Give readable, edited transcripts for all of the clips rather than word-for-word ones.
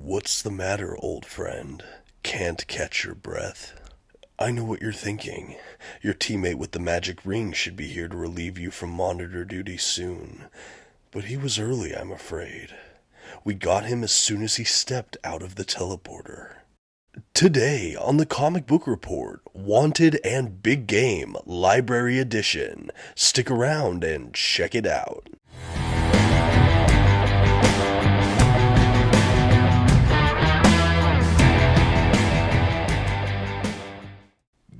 What's the matter, old friend? Can't catch your breath? I know what you're thinking. Your teammate with the magic ring should be here to relieve you from monitor duty soon. But he was early, I'm afraid. We got him as soon as he stepped out of the teleporter. Today on the Comic Book Report, Wanted and Big Game Library Edition. Stick around and check it out.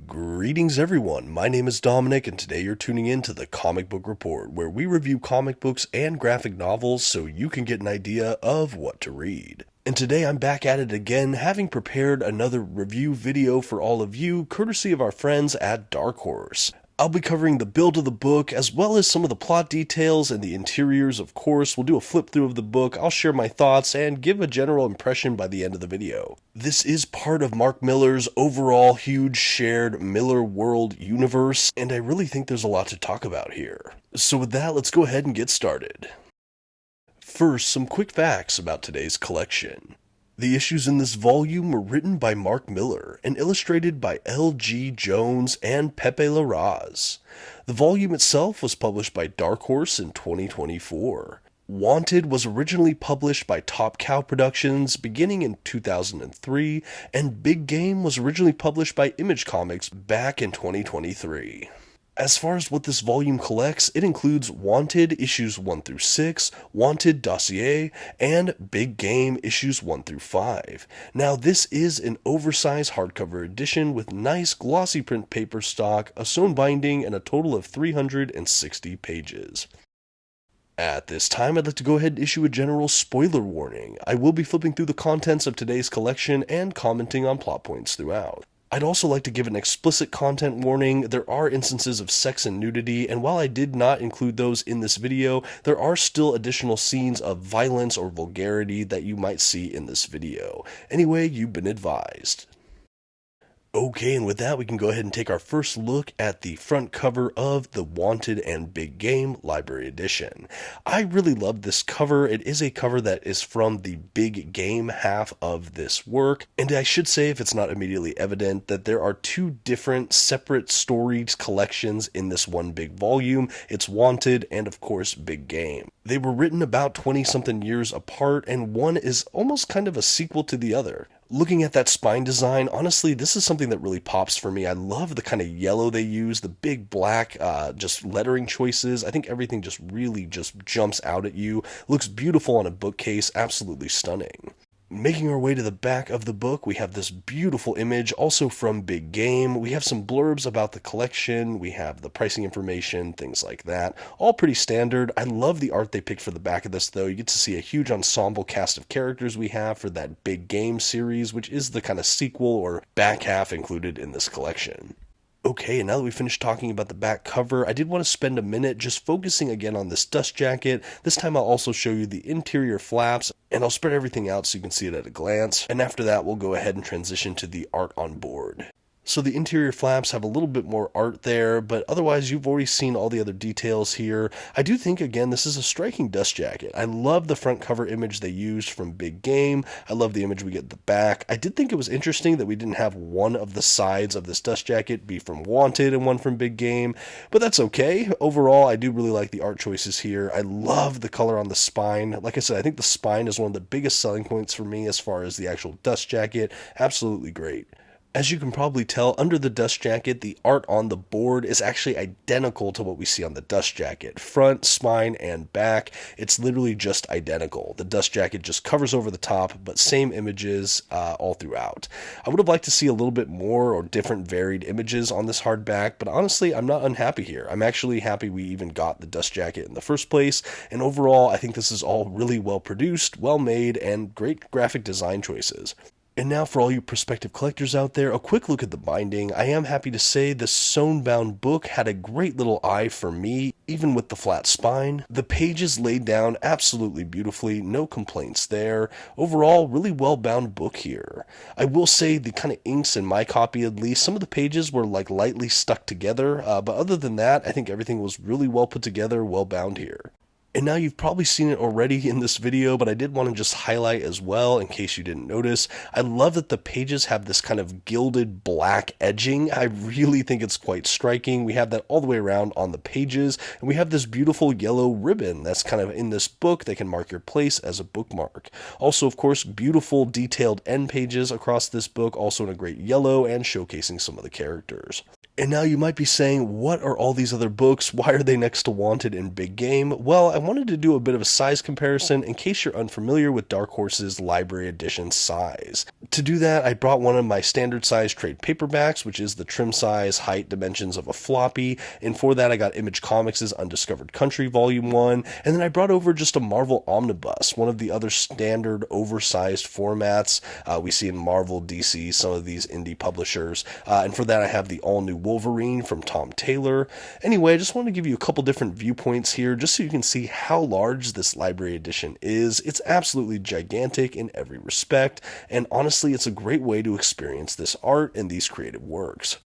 Greetings everyone, my name is Dominic and today you're tuning in to the Comic Book Report, where we review comic books and graphic novels so you can get an idea of what to read. And today I'm back at it again, having prepared another review video for all of you, courtesy of our friends at Darkhorse. I'll be covering the build of the book, as well as some of the plot details and the interiors, of course. We'll do a flip through of the book, I'll share my thoughts, and give a general impression by the end of the video. This is part of Mark Millar's overall huge shared Millar World universe, and I really think there's a lot to talk about here. So with that, let's go ahead and get started. First, some quick facts about today's collection. The issues in this volume were written by Mark Millar and illustrated by L.G. Jones and Pepe Larraz. The volume itself was published by Darkhorse in 2024. Wanted was originally published by Top Cow Productions beginning in 2003, and Big Game was originally published by Image Comics back in 2023. As far as what this volume collects, it includes Wanted issues 1 through 6, Wanted Dossier, and Big Game issues 1 through 5. Now this is an oversized hardcover edition with nice glossy print paper stock, a sewn binding, and a total of 360 pages. At this time, I'd like to go ahead and issue a general spoiler warning. I will be flipping through the contents of today's collection and commenting on plot points throughout. I'd also like to give an explicit content warning. There are instances of sex and nudity, and while I did not include those in this video, there are still additional scenes of violence or vulgarity that you might see in this video. Anyway, you've been advised. Okay, and with that, we can go ahead and take our first look at the front cover of the Wanted and Big Game Library Edition. I really love this cover. It is a cover that is from the Big Game half of this work, and I should say, if it's not immediately evident, that there are two different separate stories collections in this one big volume. It's Wanted and, of course, Big Game. They were written about 20-something years apart, and one is almost kind of a sequel to the other. Looking at that spine design, honestly, this is something that really pops for me. I love the kind of yellow they use, the big black just lettering choices. I think everything just really just jumps out at you. Looks beautiful on a bookcase, absolutely stunning. Making our way to the back of the book, we have this beautiful image, also from Big Game. We have some blurbs about the collection, we have the pricing information, things like that. All pretty standard. I love the art they picked for the back of this, though. You get to see a huge ensemble cast of characters we have for that Big Game series, which is the kind of sequel or back half included in this collection. Okay, and now that we finished talking about the back cover, I did want to spend a minute just focusing again on this dust jacket. This time I'll also show you the interior flaps, and I'll spread everything out so you can see it at a glance. And after that, we'll go ahead and transition to the art on board. So the interior flaps have a little bit more art there, but otherwise you've already seen all the other details here. I do think, again, this is a striking dust jacket. I love the front cover image they used from Big Game. I love the image we get at the back. I did think it was interesting that we didn't have one of the sides of this dust jacket be from Wanted and one from Big Game, but that's okay. Overall, I do really like the art choices here. I love the color on the spine. Like I said, I think the spine is one of the biggest selling points for me as far as the actual dust jacket. Absolutely great. As you can probably tell, under the dust jacket, the art on the board is actually identical to what we see on the dust jacket. Front, spine, and back, it's literally just identical. The dust jacket just covers over the top, but same images all throughout. I would have liked to see a little bit more or different varied images on this hardback, but honestly, I'm not unhappy here. I'm actually happy we even got the dust jacket in the first place, and overall, I think this is all really well produced, well made, and great graphic design choices. And now for all you prospective collectors out there, a quick look at the binding. I am happy to say the sewn bound book had a great little eye for me, even with the flat spine. The pages laid down absolutely beautifully, no complaints there. Overall, really well bound book here. I will say the kind of inks in my copy, at least, some of the pages were like lightly stuck together, but other than that, I think everything was really well put together, well bound here. And now you've probably seen it already in this video, but I did want to just highlight as well, in case you didn't notice. I love that the pages have this kind of gilded black edging. I really think it's quite striking. We have that all the way around on the pages, and we have this beautiful yellow ribbon that's kind of in this book that can mark your place as a bookmark. Also, of course, beautiful detailed end pages across this book, also in a great yellow and showcasing some of the characters. And now you might be saying, what are all these other books? Why are they next to Wanted and Big Game? Well, I wanted to do a bit of a size comparison in case you're unfamiliar with Dark Horse's library edition size. To do that, I brought one of my standard size trade paperbacks, which is the trim size, height, dimensions of a floppy, and for that I got Image Comics' Undiscovered Country Volume 1, and then I brought over just a Marvel Omnibus, one of the other standard oversized formats we see in Marvel, DC, some of these indie publishers, and for that I have the all-new Wolverine from Tom Taylor. Anyway, I just want to give you a couple different viewpoints here just so you can see how large this library edition is. It's absolutely gigantic in every respect, and honestly, it's a great way to experience this art and these creative works.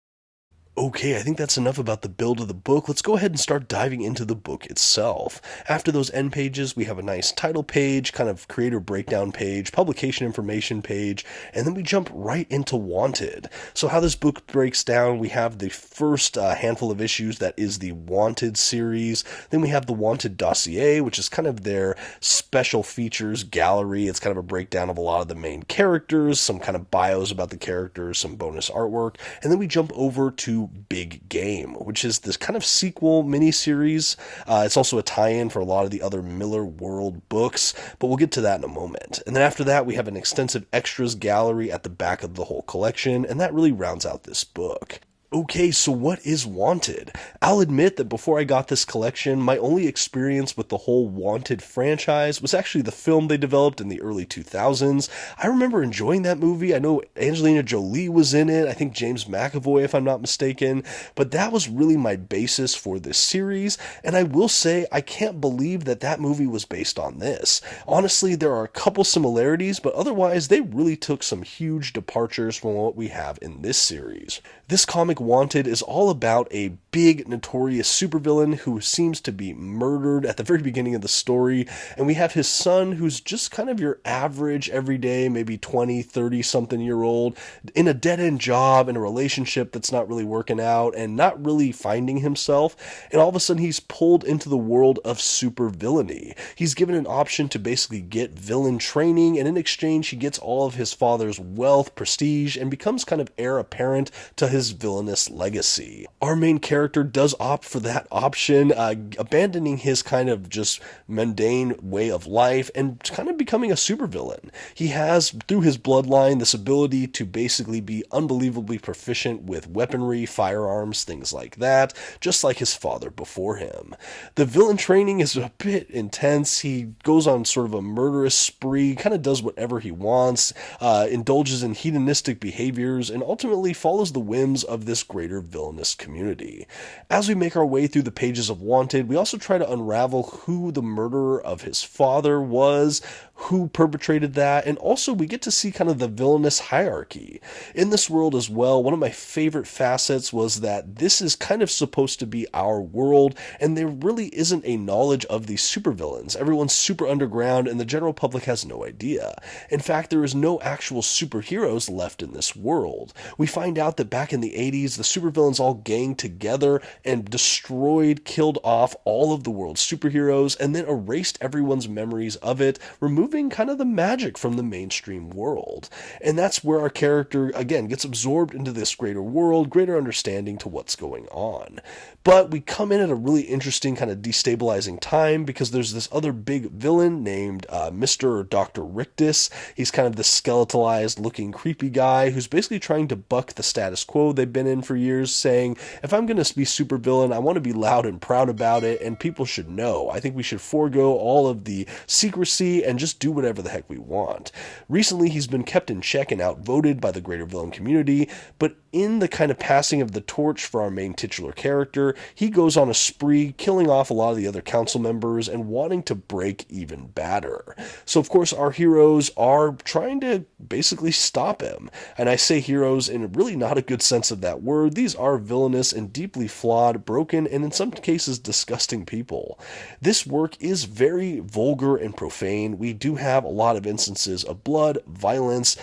Okay, I think that's enough about the build of the book. Let's go ahead and start diving into the book itself. After those end pages, we have a nice title page, kind of creator breakdown page, publication information page, and then we jump right into Wanted. So how this book breaks down, we have the first handful of issues that is the Wanted series. Then we have the Wanted dossier, which is kind of their special features gallery. It's kind of a breakdown of a lot of the main characters, some kind of bios about the characters, some bonus artwork, and then we jump over to Big Game, which is this kind of sequel miniseries. It's also a tie-in for a lot of the other Millar World books, but we'll get to that in a moment. And then after that, we have an extensive extras gallery at the back of the whole collection, and that really rounds out this book. Okay, so what is Wanted? I'll admit that before I got this collection, my only experience with the whole Wanted franchise was actually the film they developed in the early 2000s. I remember enjoying that movie. I know Angelina Jolie was in it. I think James McAvoy, if I'm not mistaken. But that was really my basis for this series, and I will say I can't believe that that movie was based on this. Honestly, there are a couple similarities, but otherwise they really took some huge departures from what we have in this series. This comic Wanted is all about a big, notorious supervillain who seems to be murdered at the very beginning of the story, and we have his son who's just kind of your average, everyday, maybe 20, 30-something-year-old, in a dead-end job, in a relationship that's not really working out, and not really finding himself, and all of a sudden he's pulled into the world of supervillainy. He's given an option to basically get villain training, and in exchange he gets all of his father's wealth, prestige, and becomes kind of heir apparent to his villainous legacy. Our main character does opt for that option, abandoning his kind of just mundane way of life and kind of becoming a supervillain. He has, through his bloodline, this ability to basically be unbelievably proficient with weaponry, firearms, things like that, just like his father before him. The villain training is a bit intense. He goes on sort of a murderous spree, kind of does whatever he wants, indulges in hedonistic behaviors, and ultimately follows the whims of this greater villainous community. As we make our way through the pages of Wanted, we also try to unravel who the murderer of his father was, who perpetrated that, and also we get to see kind of the villainous hierarchy. In this world as well, one of my favorite facets was that this is kind of supposed to be our world, and there really isn't a knowledge of these supervillains. Everyone's super underground, and the general public has no idea. In fact, there is no actual superheroes left in this world. We find out that back in the 80s, the supervillains all ganged together and destroyed, killed off all of the world's superheroes, and then erased everyone's memories of it, removing kind of the magic from the mainstream world. And that's where our character, again, gets absorbed into this greater world, greater understanding to what's going on. But we come in at a really interesting kind of destabilizing time because there's this other big villain named Mr. or Dr. Rictus. He's kind of this skeletalized looking creepy guy who's basically trying to buck the status quo they've been in for years, saying, if I'm going to be supervillain, I want to be loud and proud about it, and people should know. I think we should forego all of the secrecy and just do whatever the heck we want. Recently, he's been kept in check and outvoted by the greater villain community, but in the kind of passing of the torch for our main titular character, he goes on a spree, killing off a lot of the other council members and wanting to break even badder. So, of course, our heroes are trying to basically stop him. And I say heroes in really not a good sense of that word. These are villainous and deeply deeply flawed, broken, and in some cases disgusting people. This work is very vulgar and profane. We do have a lot of instances of blood, violence,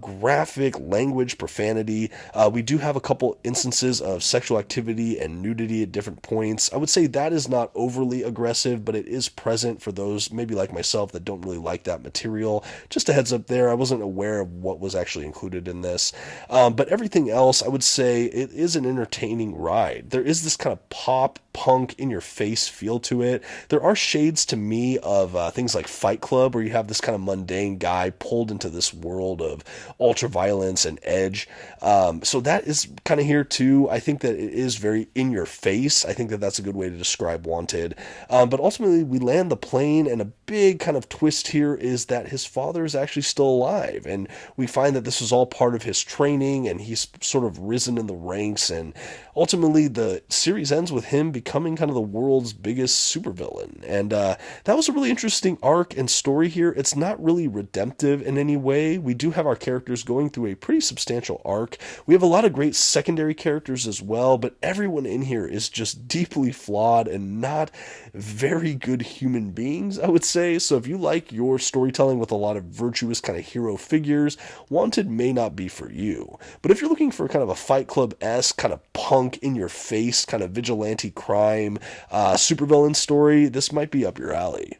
graphic language, profanity. We do have a couple instances of sexual activity and nudity at different points. I would say that is not overly aggressive, but it is present for those maybe like myself that don't really like that material. Just a heads up there, I wasn't aware of what was actually included in this. But everything else, I would say it is an entertaining ride. There is this kind of pop, punk, in your face feel to it. There are shades to me of things like Fight Club, where you have this kind of mundane guy pulled into this world of ultra violence and edge. So that is kind of here too. I think that it is very in your face. I think that that's a good way to describe Wanted. But ultimately we land the plane, and a big kind of twist here is that his father is actually still alive. And we find that this was all part of his training, and he's sort of risen in the ranks, and ultimately the series ends with him becoming kind of the world's biggest supervillain. And that was a really interesting arc and story here. It's not really redemptive in any way. We do have our characters going through a pretty substantial arc. We have a lot of great secondary characters as well, but everyone in here is just deeply flawed and not very good human beings, I would say. So if you like your storytelling with a lot of virtuous kind of hero figures, Wanted may not be for you. But if you're looking for kind of a Fight Club-esque kind of punk in your face kind of vigilante crime supervillain story, this might be up your alley.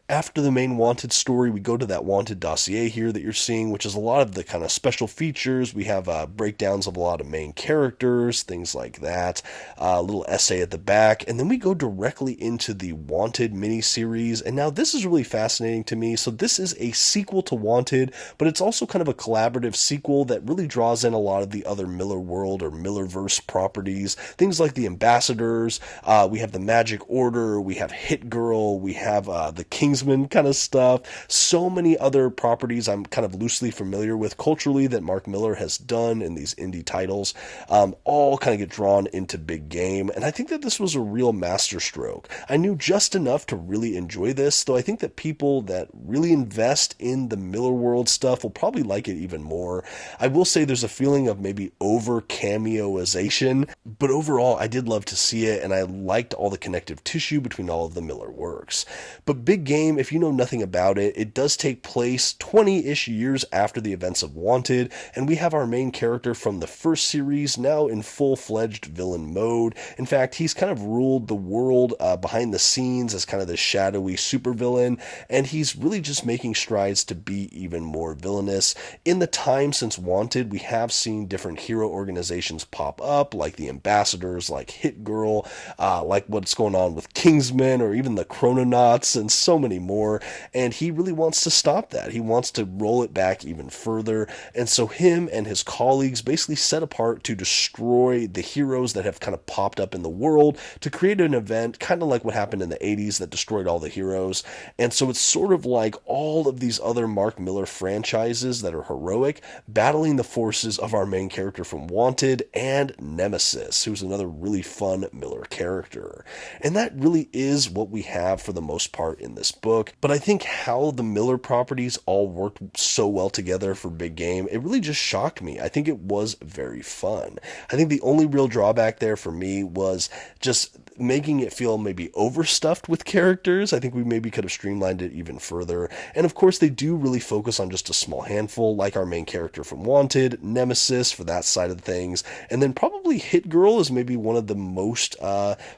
After the main Wanted story, we go to that Wanted dossier here that you're seeing, which is a lot of the kind of special features. We have breakdowns of a lot of main characters, things like that, a little essay at the back, and then we go directly into the Wanted miniseries. And now this is really fascinating to me. So this is a sequel to Wanted, but it's also kind of a collaborative sequel that really draws in a lot of the other Millar World or Millarverse properties, things like the Ambassadors, we have the Magic Order, we have Hit Girl, we have the Kingsman kind of stuff, so many other properties I'm kind of loosely familiar with culturally that Mark Millar has done in these indie titles, all kind of get drawn into big game. And I think that this was a real masterstroke. I knew just enough to really enjoy this, though I think that people that really invest in the Millar World stuff will probably like it even more. I will say there's a feeling of maybe over cameoization, but overall I did love to see it, and I liked all the connective tissue between all of the Millar works. But big game, if you know nothing about it, it does take place 20-ish years after the events of Wanted, and we have our main character from the first series now in full-fledged villain mode. In fact, he's kind of ruled the world behind the scenes as kind of this shadowy supervillain, and he's really just making strides to be even more villainous. In the time since Wanted, we have seen different hero organizations pop up, like the Ambassadors, like Hit Girl, like what's going on with Kingsman, or even the Chrononauts, and so many more, and he really wants to stop that. He wants to roll it back even further, and so him and his colleagues basically set apart to destroy the heroes that have kind of popped up in the world, to create an event kind of like what happened in the 80s that destroyed all the heroes. And so it's sort of like all of these other Mark Millar franchises that are heroic battling the forces of our main character from Wanted and Nemesis, who's another really fun Millar character. And that really is what we have for the most part in this book. But I think how the Millar properties all worked so well together for big game, it really just shocked me. I think it was very fun. I think the only real drawback there for me was just making it feel maybe overstuffed with characters. I think we maybe could have streamlined it even further. And of course they do really focus on just a small handful, like our main character from Wanted, Nemesis for that side of things, and then probably Hit Girl is maybe one of the most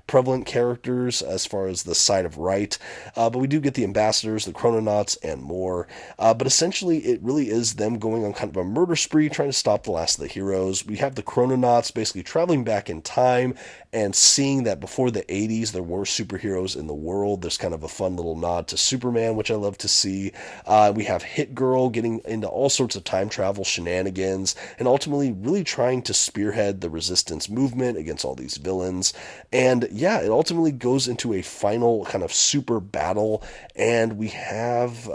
prevalent characters as far as the side of right. But we do get the Ambassadors, the Chrononauts, and more. But essentially it really is them going on kind of a murder spree, trying to stop the last of the heroes. We have the Chrononauts basically traveling back in time and seeing that before the 80s there were superheroes in the world. There's kind of a fun little nod to Superman, which I love to see. We have Hit Girl getting into all sorts of time travel shenanigans and ultimately really trying to spearhead the resistance movement against all these villains. And yeah, it ultimately goes into a final kind of super battle, and we have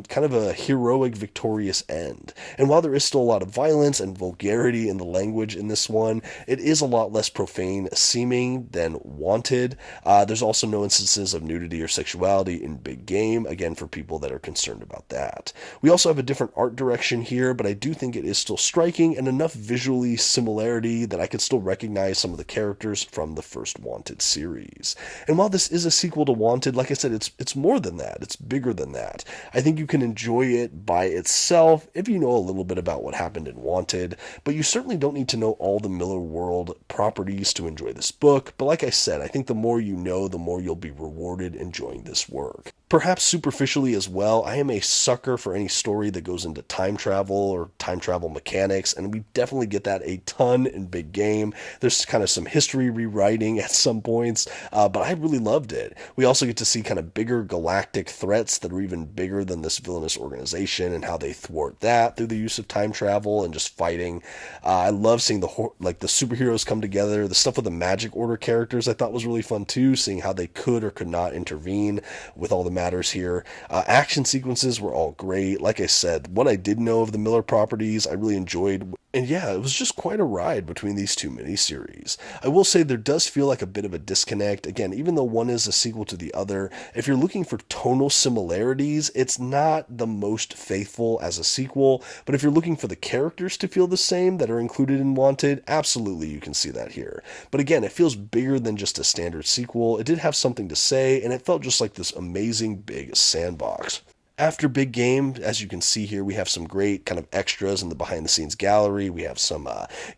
kind of a heroic, victorious end. And while there is still a lot of violence and vulgarity in the language in this one, it is a lot less profane seeming than Wanted. There's also no instances of nudity or sexuality in Big Game, again, for people that are concerned about that. We also have a different art direction here, but I do think it is still striking and enough visually similarity that I could still recognize some of the characters from the first Wanted series. And while this is a sequel to Wanted, like I said, it's more than that. It's bigger than that. I think you can enjoy it by itself if you know a little bit about what happened in Wanted, but you certainly don't need to know all the Millar World properties to enjoy this book. But like I said, I think the more you know, the more you'll be rewarded enjoying this work. Perhaps superficially as well, I am a sucker for any story that goes into time travel or time travel mechanics, and we definitely get that a ton in Big Game. There's kind of some history rewriting at some points, but I really loved it. We also get to see kind of bigger galactic threats that are even bigger than this villainous organization and how they thwart that through the use of time travel and just fighting. I love seeing the superheroes come together. The stuff with the Magic Order characters I thought was really fun too, seeing how they could or could not intervene with all the matters here. Action sequences were all great. Like I said, what I did know of the Millar properties, I really enjoyed. And yeah, it was just quite a ride between these two miniseries. I will say there does feel like a bit of a disconnect. Again, even though one is a sequel to the other, if you're looking for tonal similarities, it's not the most faithful as a sequel. But if you're looking for the characters to feel the same that are included in Wanted, absolutely you can see that here. But again, it feels bigger than just a standard sequel. It did have something to say, and it felt just like this amazing big sandbox. After Big Game, as you can see here, we have some great kind of extras in the behind-the-scenes gallery. We have some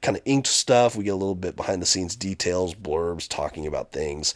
kind of inked stuff. We get a little bit behind-the-scenes details, blurbs, talking about things.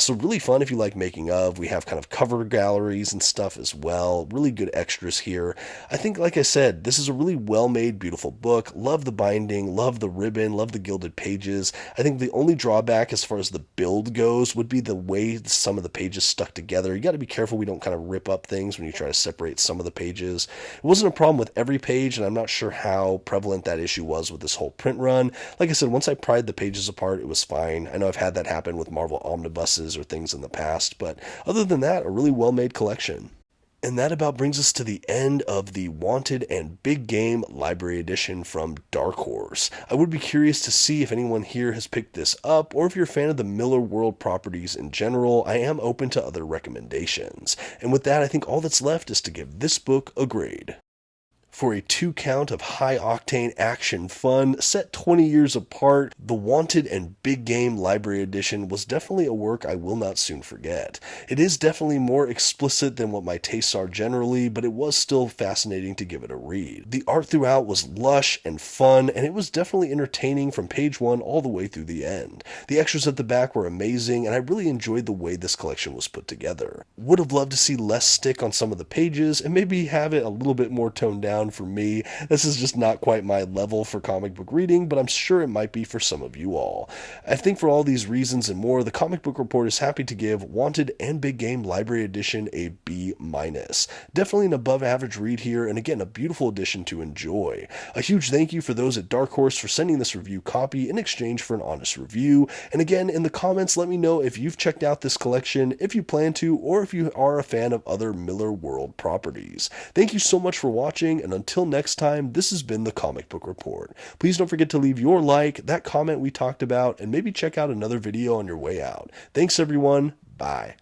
So really fun if you like making of. We have kind of cover galleries and stuff as well. Really good extras here. I think, like I said, this is a really well-made, beautiful book. Love the binding, love the ribbon, love the gilded pages. I think the only drawback as far as the build goes would be the way some of the pages stuck together. You got to be careful we don't kind of rip up things when you try to separate some of the pages. It wasn't a problem with every page, and I'm not sure how prevalent that issue was with this whole print run. Like I said, once I pried the pages apart, it was fine. I know I've had that happen with Marvel omnibuses or things in the past, but other than that, a really well-made collection. And that about brings us to the end of the Wanted and Big Game Library Edition from Dark Horse. I would be curious to see if anyone here has picked this up, or if you're a fan of the Millar World properties in general. I am open to other recommendations. And with that, I think all that's left is to give this book a grade. For a 2 count of high-octane action fun set 20 years apart, the Wanted and Big Game Library Edition was definitely a work I will not soon forget. It is definitely more explicit than what my tastes are generally, but it was still fascinating to give it a read. The art throughout was lush and fun, and it was definitely entertaining from page 1 all the way through the end. The extras at the back were amazing, and I really enjoyed the way this collection was put together. Would have loved to see less stick on some of the pages, and maybe have it a little bit more toned down for me. This is just not quite my level for comic book reading, but I'm sure it might be for some of you all. I think for all these reasons and more, the Comic Book Report is happy to give Wanted and Big Game Library Edition a B-. Definitely an above average read here, and again, a beautiful edition to enjoy. A huge thank you for those at Dark Horse for sending this review copy in exchange for an honest review. And again, in the comments, let me know if you've checked out this collection, if you plan to, or if you are a fan of other Millar World properties. Thank you so much for watching, and until next time, this has been the Comic Book Report. Please don't forget to leave your like, that comment we talked about, and maybe check out another video on your way out. Thanks everyone, bye.